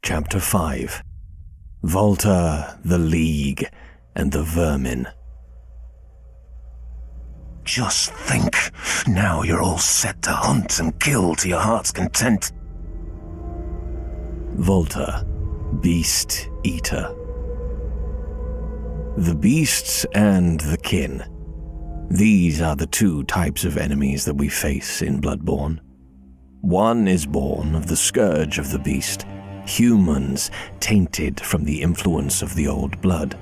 Chapter 5. Valtr, the League, and the Vermin. Just think, now you're all set to hunt and kill to your heart's content. Valtr, Beast Eater. The beasts and the kin. These are the two types of enemies that we face in Bloodborne. One is born of the scourge of the beast, humans tainted from the influence of the old blood.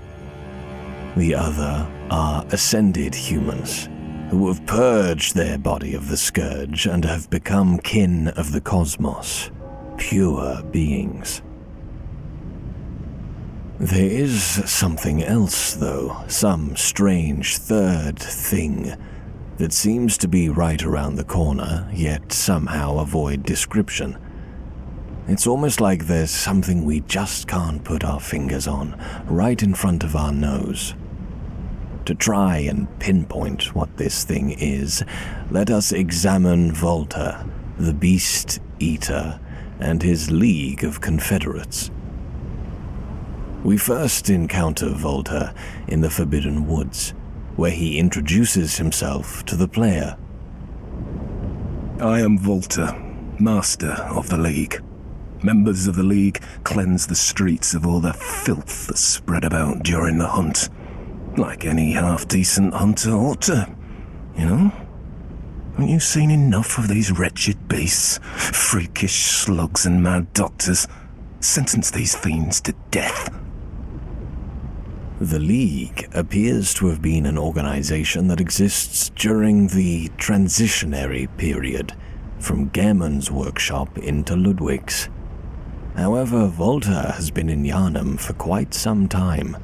The other are ascended humans, who have purged their body of the scourge and have become kin of the cosmos, pure beings. There is something else, though, some strange third thing that seems to be right around the corner, yet somehow avoid description. It's almost like there's something we just can't put our fingers on, right in front of our nose. To try and pinpoint what this thing is, let us examine Valtr, the Beast Eater, and his League of Confederates. We first encounter Valtr in the Forbidden Woods, where he introduces himself to the player. I am Valtr, Master of the League. Members of the League cleanse the streets of all the filth that's spread about during the hunt. Like any half-decent hunter ought to, you know? Haven't you seen enough of these wretched beasts? Freakish slugs and mad doctors. Sentence these fiends to death. The League appears to have been an organization that exists during the transitionary period, from Gehrman's workshop into Ludwig's. However, Valtr has been in Yharnam for quite some time.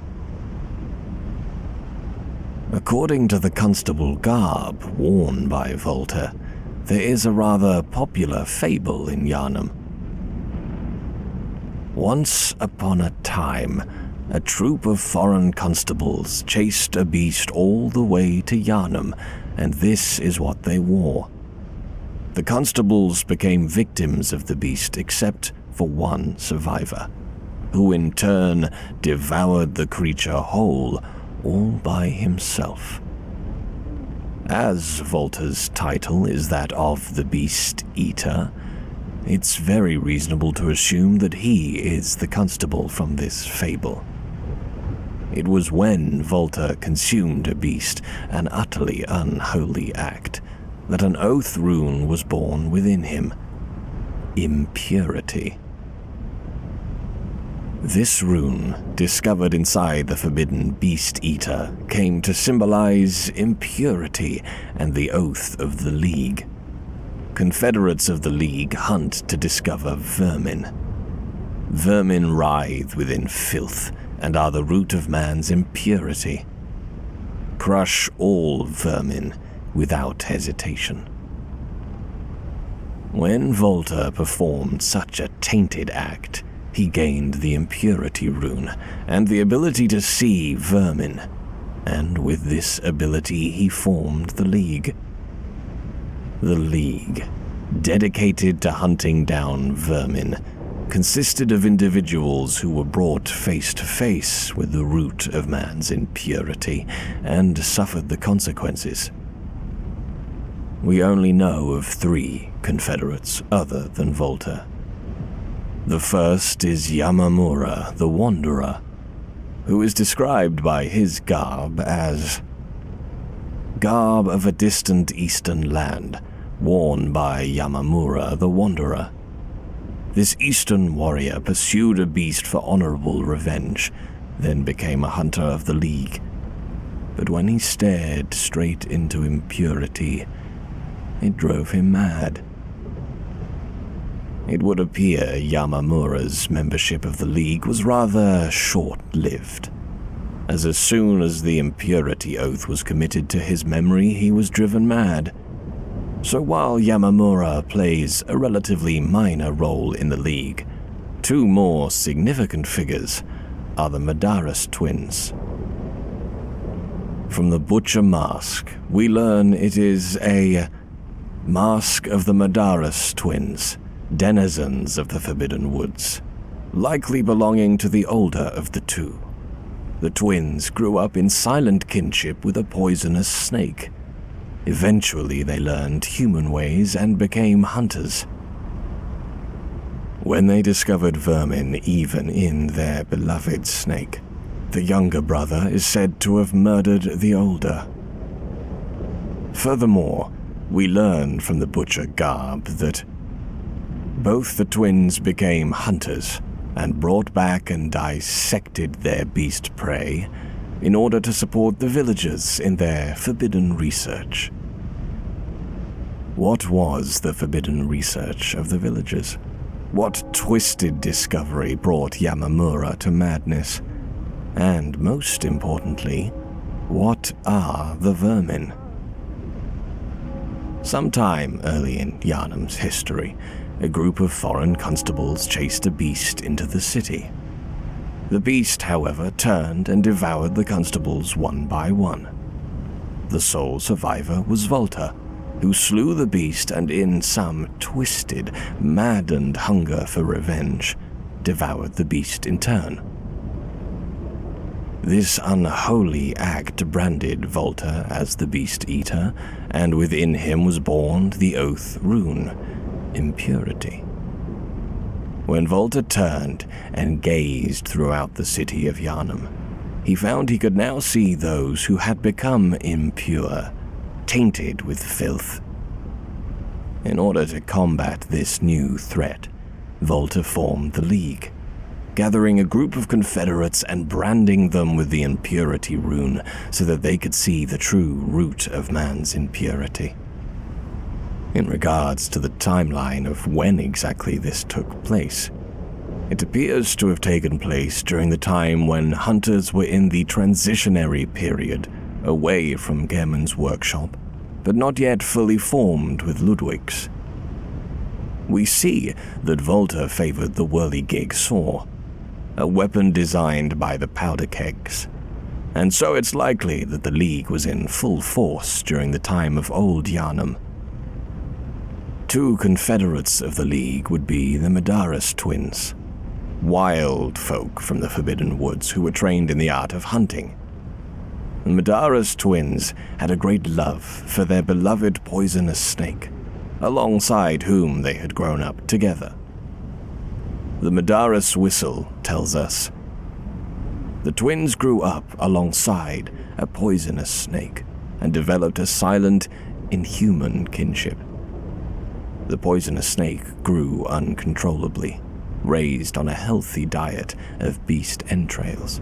According to the constable garb worn by Valtr, there is a rather popular fable in Yharnam. Once upon a time, a troop of foreign constables chased a beast all the way to Yharnam, and this is what they wore. The constables became victims of the beast except for one survivor, who in turn devoured the creature whole, all by himself. As Valtr's title is that of the Beast Eater, it's very reasonable to assume that he is the constable from this fable. It was when Valtr consumed a beast, an utterly unholy act, that an oath rune was born within him: impurity. This rune, discovered inside the forbidden Beast Eater, came to symbolize impurity and the oath of the League. Confederates of the League hunt to discover vermin. Vermin writhe within filth and are the root of man's impurity. Crush all vermin without hesitation. When Valtr performed such a tainted act, he gained the impurity rune and the ability to see vermin, and with this ability he formed the League. The League, dedicated to hunting down vermin, consisted of individuals who were brought face to face with the root of man's impurity and suffered the consequences. We only know of 3 Confederates other than Valtr. The first is Yamamura, the Wanderer, who is described by his garb as garb of a distant eastern land, worn by Yamamura, the Wanderer. This eastern warrior pursued a beast for honorable revenge, then became a hunter of the League. But when he stared straight into impurity, it drove him mad. It would appear Yamamura's membership of the League was rather short-lived, as soon as the impurity oath was committed to his memory, he was driven mad. So while Yamamura plays a relatively minor role in the League, 2 more significant figures are the Madaris twins. From the Butcher Mask, we learn it is a mask of the Madaris twins, denizens of the Forbidden Woods. likely belonging to the older of the two. The twins grew up in silent kinship with a poisonous snake. Eventually, they learned human ways and became hunters. When they discovered vermin even in their beloved snake, the younger brother is said to have murdered the older. Furthermore, we learn from the butcher garb that both the twins became hunters and brought back and dissected their beast prey in order to support the villagers in their forbidden research. What was the forbidden research of the villagers? What twisted discovery brought Yamamura to madness? And most importantly, what are the vermin? Sometime early in Yharnam's history, a group of foreign constables chased a beast into the city. The beast, however, turned and devoured the constables one by one. The sole survivor was Valtr, who slew the beast and in some twisted, maddened hunger for revenge, devoured the beast in turn. This unholy act branded Valtr as the Beast Eater, and within him was born the Oath Rune, impurity. When Valtr turned and gazed throughout the city of Yharnam, he found he could now see those who had become impure, tainted with filth. In order to combat this new threat, Valtr formed the League, gathering a group of Confederates and branding them with the impurity rune so that they could see the true root of man's impurity. In regards to the timeline of when exactly this took place, it appears to have taken place during the time when hunters were in the transitionary period away from Gehrman's workshop, but not yet fully formed with Ludwig's. We see that Valtr favored the whirligig saw, a weapon designed by the powder kegs, and so it's likely that the League was in full force during the time of Old Yharnam. Two Confederates of the League would be the Medaris twins, wild folk from the Forbidden Woods who were trained in the art of hunting. The Medaris twins had a great love for their beloved poisonous snake, alongside whom they had grown up together. The Medaris whistle tells us the twins grew up alongside a poisonous snake and developed a silent, inhuman kinship. The poisonous snake grew uncontrollably, raised on a healthy diet of beast entrails.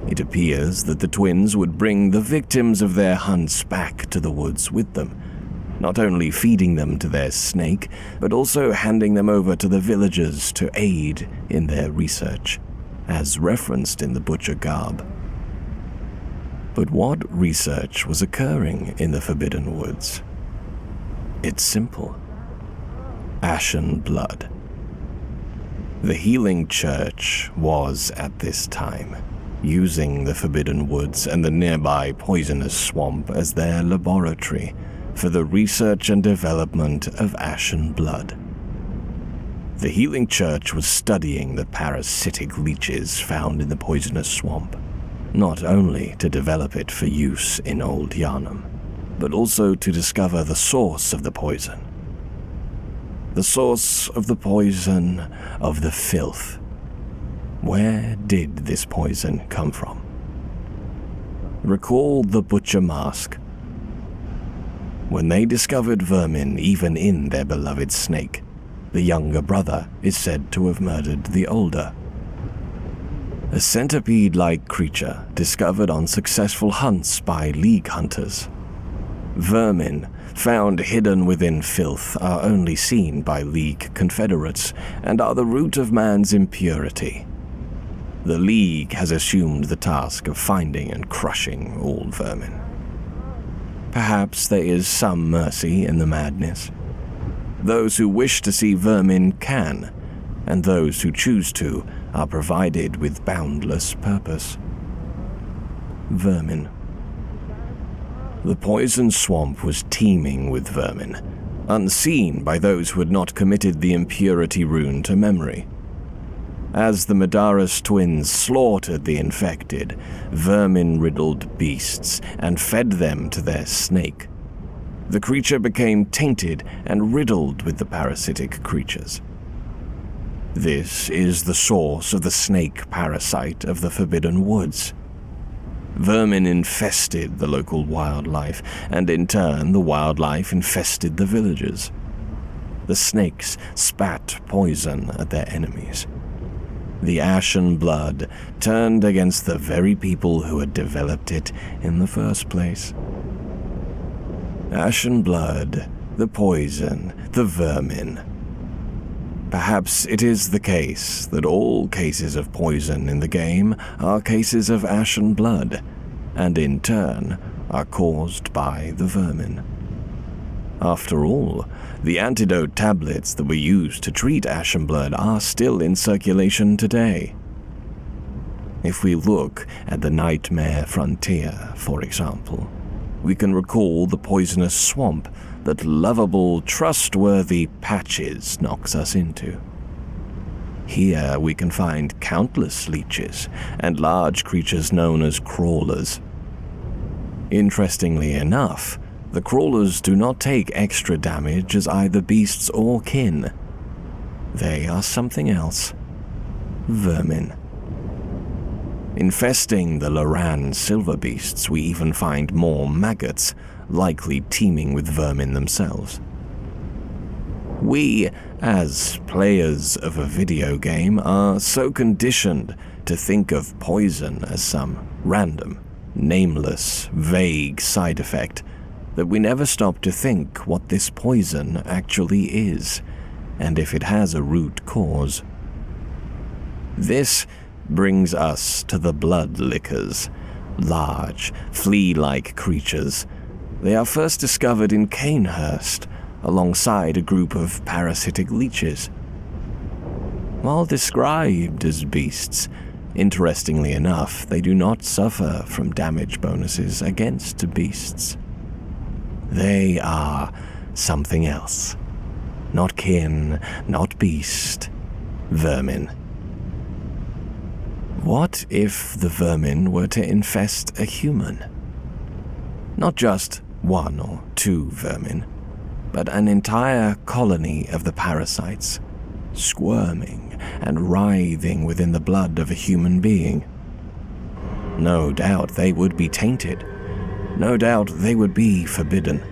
It appears that the twins would bring the victims of their hunts back to the woods with them, not only feeding them to their snake, but also handing them over to the villagers to aid in their research, as referenced in the butcher garb. But what research was occurring in the Forbidden Woods? It's simple. Ashen blood. The Healing Church was, at this time, using the Forbidden Woods and the nearby poisonous swamp as their laboratory for the research and development of ashen blood. The Healing Church was studying the parasitic leeches found in the poisonous swamp, not only to develop it for use in Old Yharnam, but also to discover the source of the poison. The source of the poison of the filth. Where did this poison come from? Recall the butcher mask. When they discovered vermin even in their beloved snake, the younger brother is said to have murdered the older. A centipede-like creature discovered on successful hunts by League hunters. Vermin, found hidden within filth, are only seen by League Confederates and are the root of man's impurity. The League has assumed the task of finding and crushing all vermin. Perhaps there is some mercy in the madness. Those who wish to see vermin can, and those who choose to are provided with boundless purpose. Vermin. The poison swamp was teeming with vermin, unseen by those who had not committed the impurity rune to memory, As the Medardus twins slaughtered the infected, vermin-riddled beasts and fed them to their snake, the creature became tainted and riddled with the parasitic creatures. This is the source of the snake parasite of the Forbidden Woods. Vermin infested the local wildlife, and in turn the wildlife infested the villagers. The snakes spat poison at their enemies. The ashen blood turned against the very people who had developed it in the first place. Ashen blood, the poison, the vermin. Perhaps it is the case that all cases of poison in the game are cases of ashen blood, and in turn are caused by the vermin. After all, the antidote tablets that were used to treat ashen blood are still in circulation today. If we look at the Nightmare Frontier, for example, we can recall the poisonous swamp that lovable, trustworthy Patches knocks us into. Here we can find countless leeches and large creatures known as crawlers. Interestingly enough, the crawlers do not take extra damage as either beasts or kin. They are something else. Vermin. Infesting the Loran silver beasts, we even find more maggots, likely teeming with vermin themselves. We, as players of a video game, are so conditioned to think of poison as some random, nameless, vague side effect that we never stop to think what this poison actually is, and if it has a root cause. This brings us to the blood lickers, large, flea-like creatures. They are first discovered in Canehurst, alongside a group of parasitic leeches. While described as beasts, interestingly enough, they do not suffer from damage bonuses against beasts. They are something else. Not kin, not beast, vermin. What if the vermin were to infest a human? Not just one or two vermin, but an entire colony of the parasites, squirming and writhing within the blood of a human being. No doubt they would be tainted. No doubt they would be forbidden.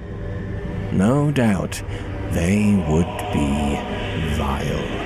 No doubt they would be vile.